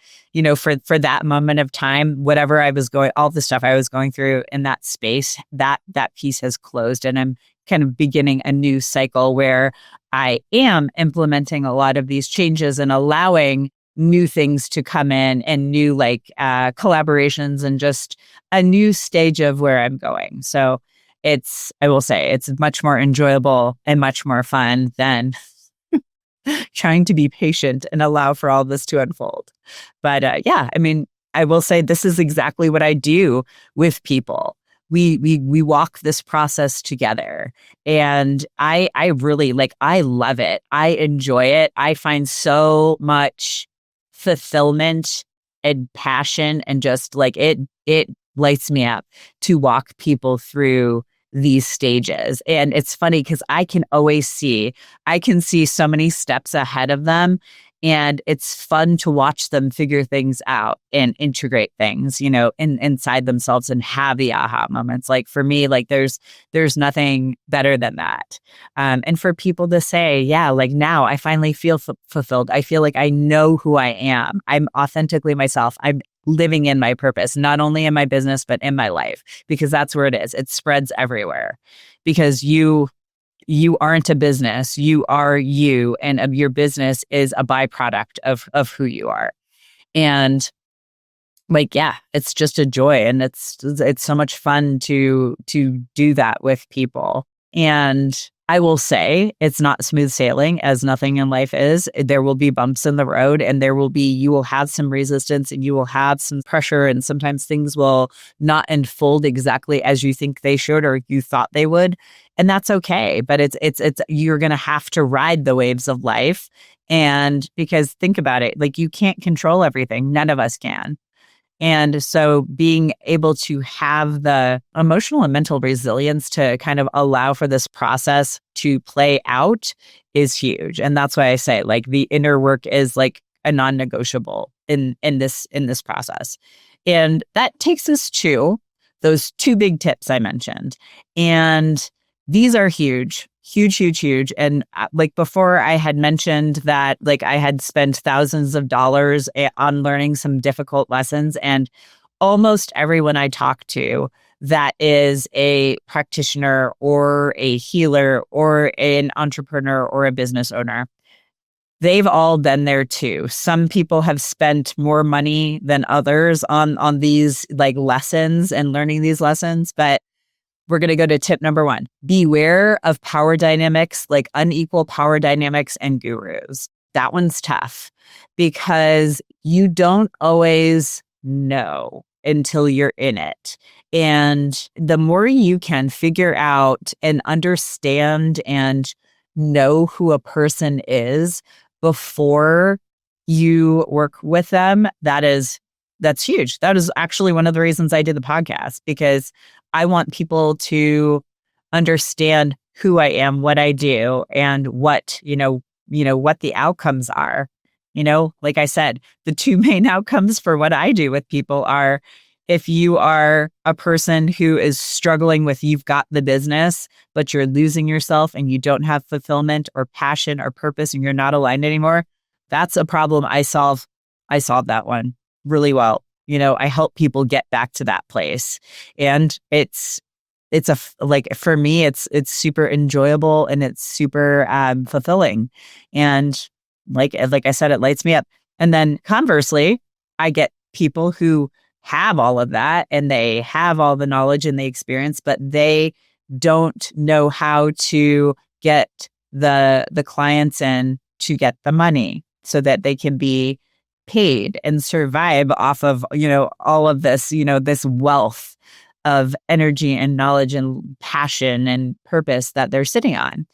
for that moment of time, whatever I was going, all the stuff I was going through in that space, that piece has closed, and I'm kind of beginning a new cycle where I am implementing a lot of these changes and allowing new things to come in and new collaborations and just a new stage of where I'm going. So I will say it's much more enjoyable and much more fun than trying to be patient and allow for all this to unfold. But yeah, I mean, I will say this is exactly what I do with people. We walk this process together, and I really I love it. I enjoy it. I find so much fulfillment and passion, and just it lights me up to walk people through these stages. And it's funny because I can see so many steps ahead of them. And it's fun to watch them figure things out and integrate things, inside themselves and have the aha moments. Like for me, there's nothing better than that. And for people to say, yeah, now I finally feel fulfilled. I feel like I know who I am. I'm authentically myself. I'm living in my purpose, not only in my business, but in my life, because that's where it is. It spreads everywhere because you aren't a business. You are you, and your business is a byproduct of who you are. And yeah, it's just a joy, and it's so much fun to do that with people. And I will say it's not smooth sailing, as nothing in life is. There will be bumps in the road, and you will have some resistance, and you will have some pressure, and sometimes things will not unfold exactly as you think they should or you thought they would. And that's okay. But it's you're going to have to ride the waves of life. And because think about it, you can't control everything. None of us can. And so being able to have the emotional and mental resilience to kind of allow for this process to play out is huge. And that's why I say the inner work is a non-negotiable in this process. And that takes us to those two big tips I mentioned. And these are huge. Huge, huge, huge. And before, I had mentioned that I had spent thousands of dollars on learning some difficult lessons. And almost everyone I talk to that is a practitioner or a healer or an entrepreneur or a business owner, they've all been there too. Some people have spent more money than others on these lessons and learning these lessons. But we're going to go to tip number 1. Beware of power dynamics, unequal power dynamics and gurus. That one's tough because you don't always know until you're in it. And the more you can figure out and understand and know who a person is before you work with them, that's huge. That is actually one of the reasons I did the podcast, because I want people to understand who I am, what I do, and what the outcomes are. Like I said, the two main outcomes for what I do with people are, if you are a person who is struggling with, you've got the business, but you're losing yourself and you don't have fulfillment or passion or purpose and you're not aligned anymore, that's a problem I solve. I solve that one really well. I help people get back to that place. And for me, it's super enjoyable and it's super fulfilling. And like I said, it lights me up. And then conversely, I get people who have all of that and they have all the knowledge and the experience, but they don't know how to get the clients in to get the money so that they can be paid and survive off of, all of this, this wealth of energy and knowledge and passion and purpose that they're sitting on.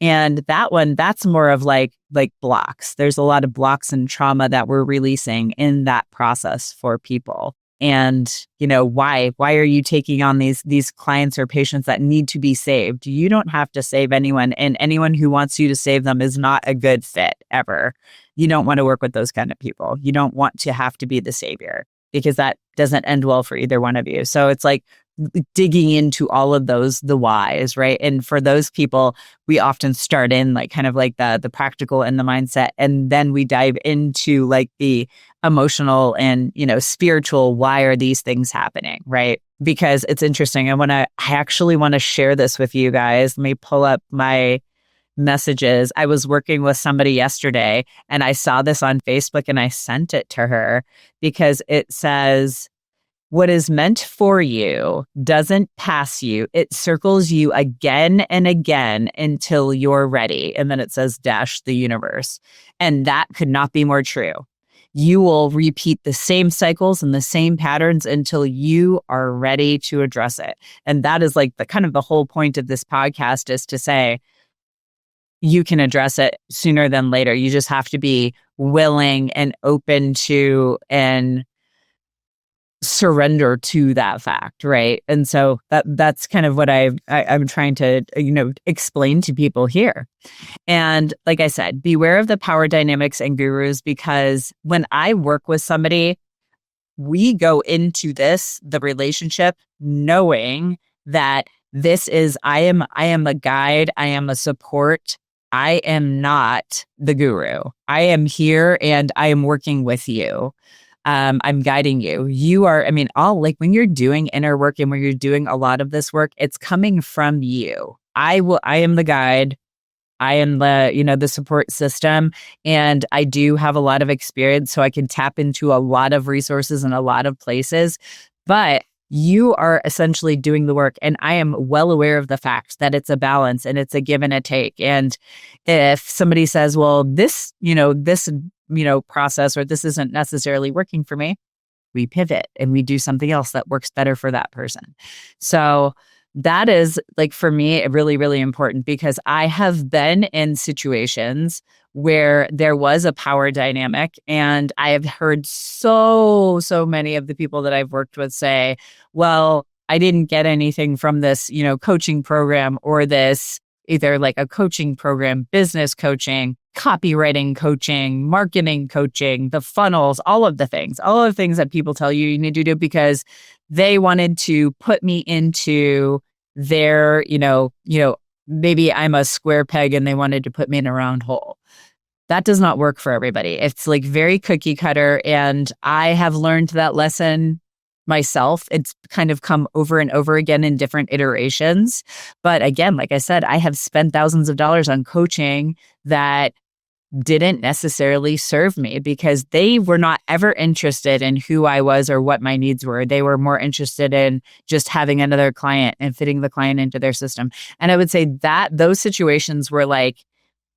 And that one, that's more of like blocks. There's a lot of blocks and trauma that we're releasing in that process for people. And, why are you taking on these clients or patients that need to be saved? You don't have to save anyone, and anyone who wants you to save them is not a good fit ever. You don't want to work with those kind of people. You don't want to have to be the savior, because that doesn't end well for either one of you. So it's digging into all of those, the whys, right? And for those people, we often start in like kind of like the practical and the mindset, and then we dive into like the emotional and, spiritual. Why are these things happening, right? Because it's interesting. I actually want to share this with you guys. Let me pull up my messages. I was working with somebody yesterday and I saw this on Facebook and I sent it to her because it says, what is meant for you doesn't pass you. It circles you again and again until you're ready. And then it says dash the universe. And that could not be more true. You will repeat the same cycles and the same patterns until you are ready to address it. And that is like the kind of the whole point of this podcast, is to say, you can address it sooner than later. You just have to be willing and open to and surrender to that fact, right? And so that's kind of what I'm trying to explain to people here. And like I said, beware of the power dynamics and gurus, because when I work with somebody, we go into the relationship knowing that I am a guide, I am a support. I am not the guru. I am here and I am working with you. I'm guiding you. You are, when you're doing inner work and when you're doing a lot of this work, it's coming from you. I am the guide. I am the support system, and I do have a lot of experience, so I can tap into a lot of resources in a lot of places, but you are essentially doing the work. And I am well aware of the fact that it's a balance and it's a give and a take. And if somebody says, well, this process, or this isn't necessarily working for me, we pivot and we do something else that works better for that person. So that is, like, for me, really, really important, because I have been in situations where there was a power dynamic, and I have heard so many of the people that I've worked with say, well, I didn't get anything from this, coaching program, or this, either like a coaching program, business coaching, copywriting coaching, marketing coaching, the funnels, all of the things that people tell you need to do, because they wanted to put me into their, maybe I'm a square peg and they wanted to put me in a round hole. That does not work for everybody. It's like very cookie cutter. And I have learned that lesson myself. It's kind of come over and over again in different iterations. But again, like I said, I have spent thousands of dollars on coaching that didn't necessarily serve me, because they were not ever interested in who I was or what my needs were. They were more interested in just having another client and fitting the client into their system. And I would say that those situations were like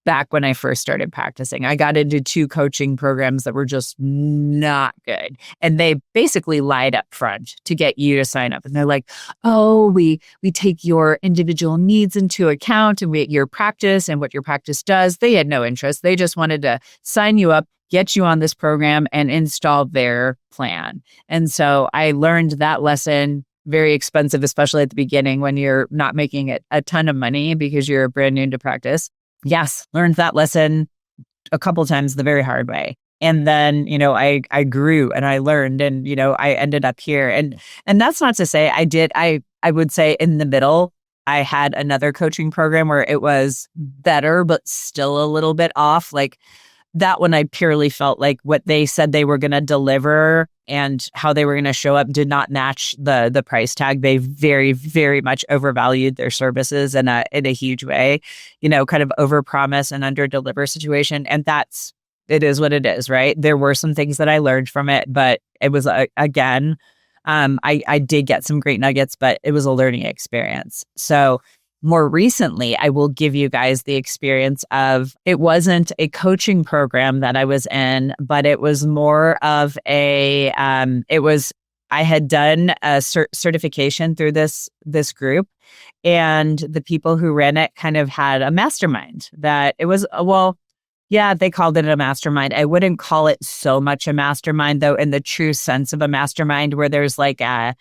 back when I first started practicing. I got into 2 coaching programs that were just not good. And they basically lied up front to get you to sign up. And they're like, oh, we take your individual needs into account, and your practice and what your practice does. They had no interest. They just wanted to sign you up, get you on this program, and install their plan. And so I learned that lesson. Very expensive, especially at the beginning when you're not making a ton of money because you're brand new to practice. Yes, learned that lesson a couple times the very hard way. And then, I grew and I learned, and, I ended up here. And that's not to say I would say in the middle, I had another coaching program where it was better, but still a little bit off. Like that one, I purely felt like what they said they were going to deliver and how they were going to show up did not match the price tag. They very, very much overvalued their services in a huge way, kind of overpromise and underdeliver situation. And it is what it is, right? There were some things that I learned from it, but it was, again, I did get some great nuggets, but it was a learning experience. So more recently, I will give you guys the experience of, it wasn't a coaching program that I was in, but it was more of I had done a certification through this group, and the people who ran it kind of had a mastermind that it was, yeah, they called it a mastermind. I wouldn't call it so much a mastermind, though, in the true sense of a mastermind, where there's like a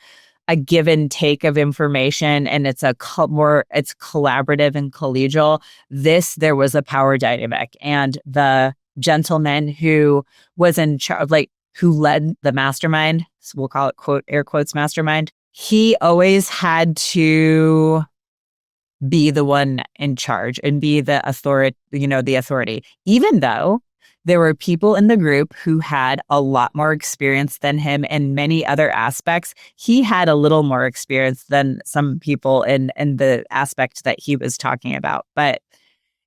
give and take of information, and it's it's collaborative and collegial. There was a power dynamic, and the gentleman who was in charge, who led the mastermind, so we'll call it quote, air quotes, mastermind, he always had to be the one in charge and be the authority, even though there were people in the group who had a lot more experience than him in many other aspects. He had a little more experience than some people in the aspect that he was talking about. But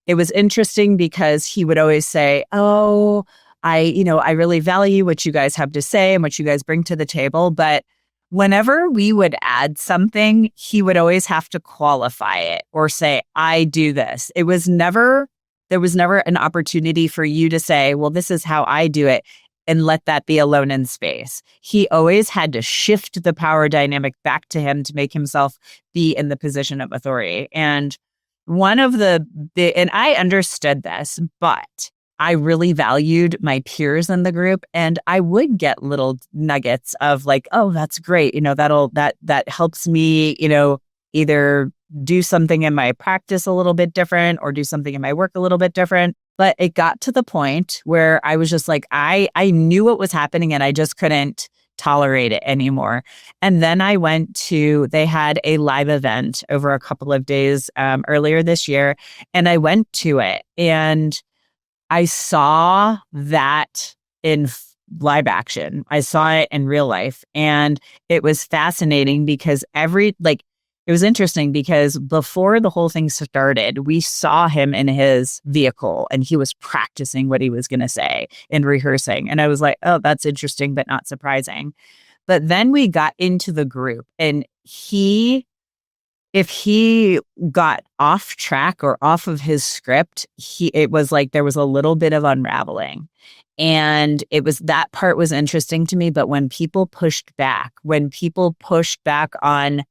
it was interesting because he would always say, "Oh, I really value what you guys have to say and what you guys bring to the table." But whenever we would add something, he would always have to qualify it or say, "I do this." There was never an opportunity for you to say, "Well, this is how I do it," and let that be alone in space. He always had to shift the power dynamic back to him to make himself be in the position of authority. And one of and I understood this, but I really valued my peers in the group, and I would get little nuggets of like, "Oh, that's great. That helps me, either do something in my practice a little bit different or do something in my work a little bit different." But it got to the point where I was just like, I knew what was happening and I just couldn't tolerate it anymore. And then they had a live event over a couple of days earlier this year, and I went to it and I saw that in live action. I saw it in real life, and it was fascinating because it was interesting because before the whole thing started, we saw him in his vehicle and he was practicing what he was going to say and rehearsing. And I was like, "Oh, that's interesting, but not surprising." But then we got into the group, and if he got off track or off of his script, it was like there was a little bit of unraveling. And that part was interesting to me. But when people pushed back on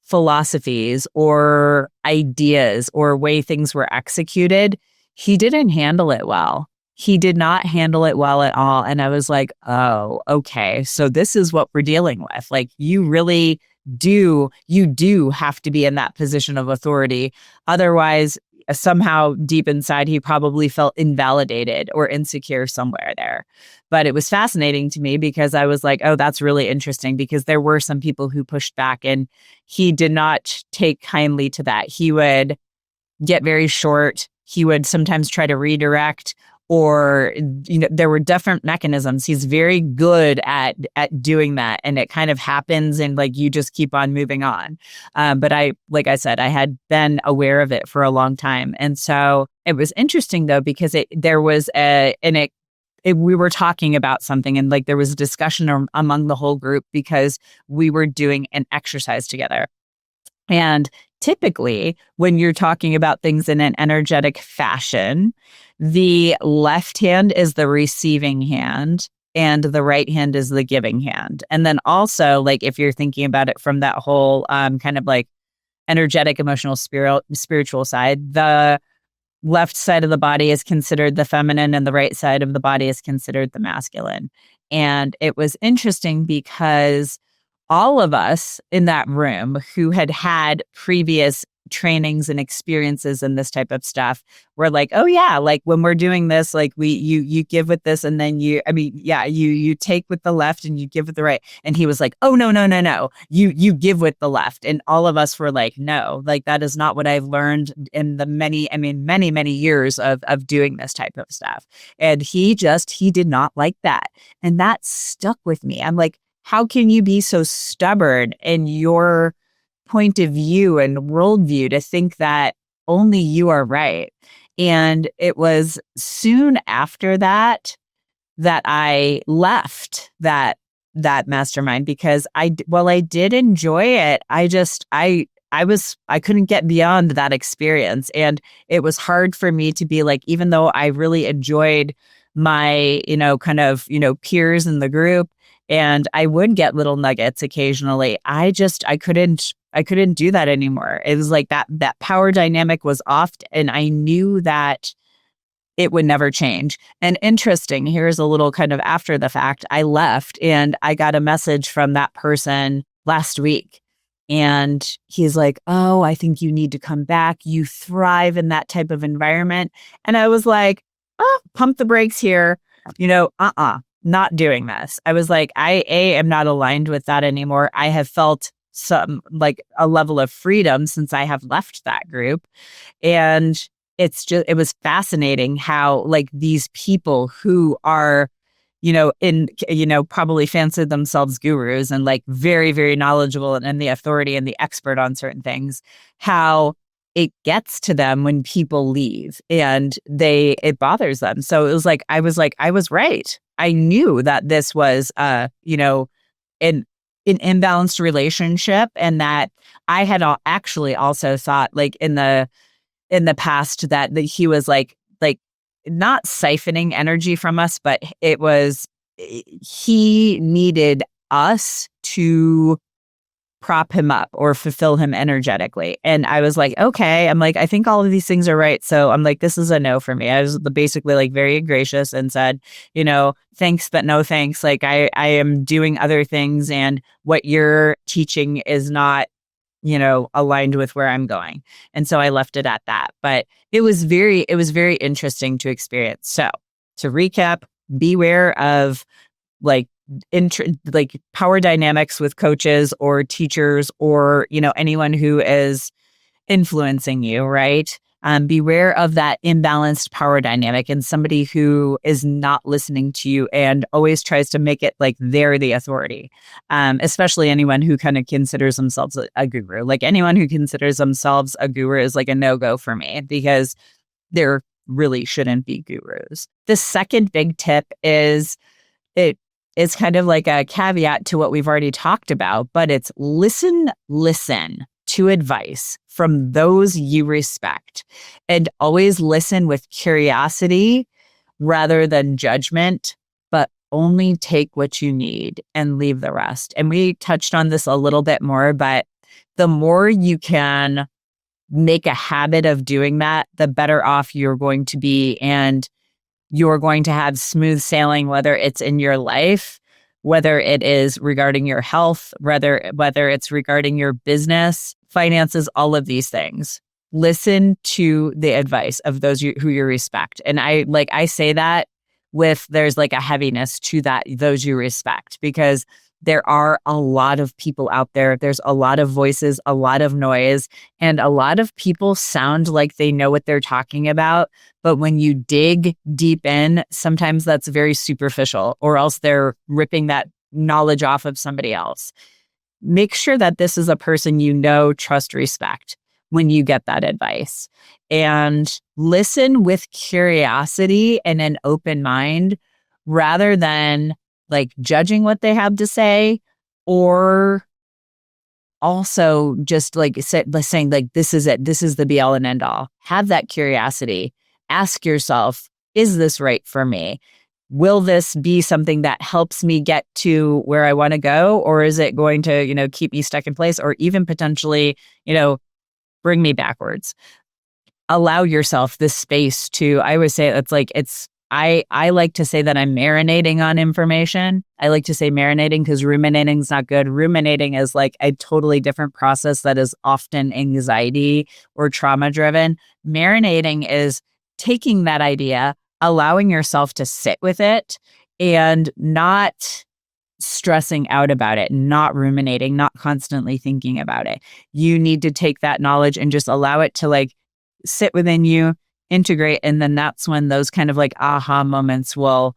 philosophies or ideas or way things were executed, he didn't handle it well. He did not handle it well at all. And I was like, "Oh, okay. So this is what we're dealing with. Like, you do have to be in that position of authority. Otherwise, somehow deep inside, he probably felt invalidated or insecure somewhere there." But it was fascinating to me because I was like, "Oh, that's really interesting," because there were some people who pushed back and he did not take kindly to that. He would get very short. He would sometimes try to redirect, or there were different mechanisms. He's very good at doing that, and it kind of happens and like you just keep on moving on. But like I said, I had been aware of it for a long time. And so it was interesting though, because we were talking about something, and like there was a discussion among the whole group because we were doing an exercise together. And typically, when you're talking about things in an energetic fashion, the left hand is the receiving hand and the right hand is the giving hand. And then also, like, if you're thinking about it from that whole kind of like energetic, emotional, spiritual side, the left side of the body is considered the feminine and the right side of the body is considered the masculine. And it was interesting because all of us in that room who had previous trainings and experiences and this type of stuff were like, "Oh yeah, like when we're doing this, like you give with this and then you take with the left and you give with the right." And he was like, "Oh no. You give with the left." And all of us were like, "No, like that is not what I've learned in the many years of doing this type of stuff." And he did not like that. And that stuck with me. I'm like, how can you be so stubborn in your point of view and worldview to think that only you are right? And it was soon after that I left that mastermind because while I did enjoy it, I couldn't get beyond that experience. And it was hard for me to be like, even though I really enjoyed my, peers in the group, and I would get little nuggets occasionally, I couldn't do that anymore. It was like that power dynamic was off, and I knew that it would never change. And interesting, here's a little kind of after the fact. I left and I got a message from that person last week. And he's like, "Oh, I think you need to come back. You thrive in that type of environment." And I was like, "Oh, pump the brakes here. not doing this. I was like, I am not aligned with that anymore. I have felt some like a level of freedom since I have left that group. And it was fascinating how like these people who are, probably fancy themselves gurus and like very, very knowledgeable and the authority and the expert on certain things, how it gets to them when people leave and it bothers them. So it was like, I was right. I knew that this was, an imbalanced relationship, and that I had actually also thought like in the past that he was like not siphoning energy from us, but it was he needed us to prop him up or fulfill him energetically. And I was like, okay, I'm like, I think all of these things are right. So I'm like, this is a no for me. I was basically like very gracious and said, thanks, but no thanks. Like I am doing other things, and what you're teaching is not, aligned with where I'm going. And so I left it at that. But it was very interesting to experience. So to recap, beware of like power dynamics with coaches or teachers or, anyone who is influencing you, right? Beware of that imbalanced power dynamic and somebody who is not listening to you and always tries to make it like they're the authority. Especially anyone who kind of considers themselves a guru. Like anyone who considers themselves a guru is like a no-go for me, because there really shouldn't be gurus. The second big tip is it's kind of like a caveat to what we've already talked about, but it's listen to advice from those you respect, and always listen with curiosity rather than judgment, but only take what you need and leave the rest. And we touched on this a little bit more, but the more you can make a habit of doing that, the better off you're going to be. And you're going to have smooth sailing, whether it's in your life, whether it is regarding your health, whether it's regarding your business, finances, all of these things. Listen to the advice of those who you respect. And I say that there's like a heaviness to those you respect, because there are a lot of people out there. There's a lot of voices, a lot of noise, and a lot of people sound like they know what they're talking about. But when you dig deep in, sometimes that's very superficial, or else they're ripping that knowledge off of somebody else. Make sure that this is a person trust, respect when you get that advice. And listen with curiosity and an open mind, rather than like judging what they have to say, or also just like saying like, this is it, this is the be all and end all. Have that curiosity. Ask yourself, is this right for me? Will this be something that helps me get to where I want to go? Or is it going to, keep me stuck in place, or even potentially, bring me backwards? Allow yourself this space to, I always say I like to say that I'm marinating on information. I like to say marinating because ruminating is not good. Ruminating is like a totally different process that is often anxiety or trauma driven. Marinating is taking that idea, allowing yourself to sit with it, and not stressing out about it, not ruminating, not constantly thinking about it. You need to take that knowledge and just allow it to like sit within you, integrate. And then that's when those kind of like aha moments will,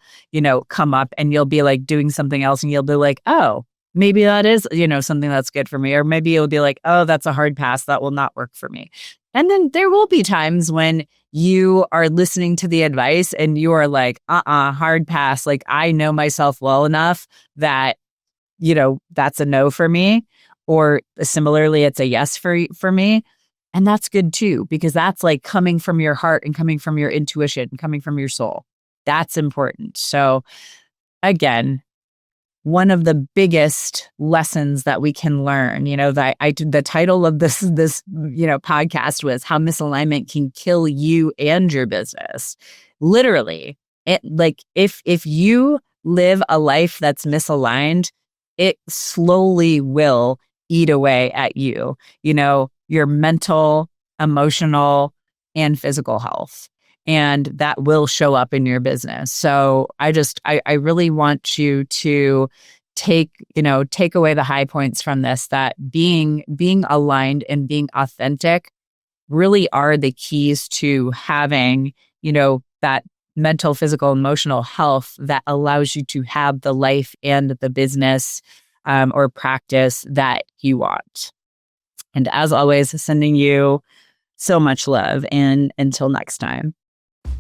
come up, and you'll be like doing something else, and you'll be like, oh, maybe that is, something that's good for me. Or maybe you'll be like, oh, that's a hard pass. That will not work for me. And then there will be times when you are listening to the advice and you are like, hard pass. Like, I know myself well enough that, that's a no for me. Or similarly, it's a yes for me. And that's good too, because that's like coming from your heart and coming from your intuition, coming from your soul. That's important. So again, one of the biggest lessons that we can learn, the title of this podcast was How Misalignment Can Kill You and Your Business. Literally, if you live a life that's misaligned, it slowly will eat away at you, your mental, emotional, and physical health. and that will show up in your business. So I really want you to take away the high points from this, that being aligned and being authentic really are the keys to having, that mental, physical, emotional health that allows you to have the life and the business or practice that you want. And as always, sending you so much love, and until next time.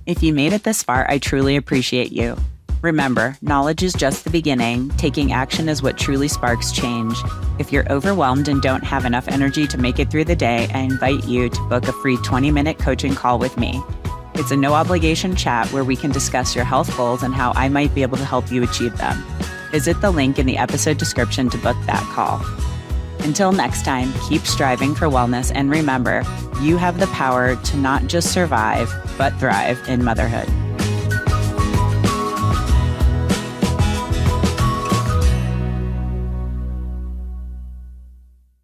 If you made it this far, I truly appreciate you. Remember, knowledge is just the beginning. Taking action is what truly sparks change. If you're overwhelmed and don't have enough energy to make it through the day, I invite you to book a free 20-minute coaching call with me. It's a no-obligation chat where we can discuss your health goals and how I might be able to help you achieve them. Visit the link in the episode description to book that call. Until next time, keep striving for wellness, and remember, you have the power to not just survive, but thrive in motherhood.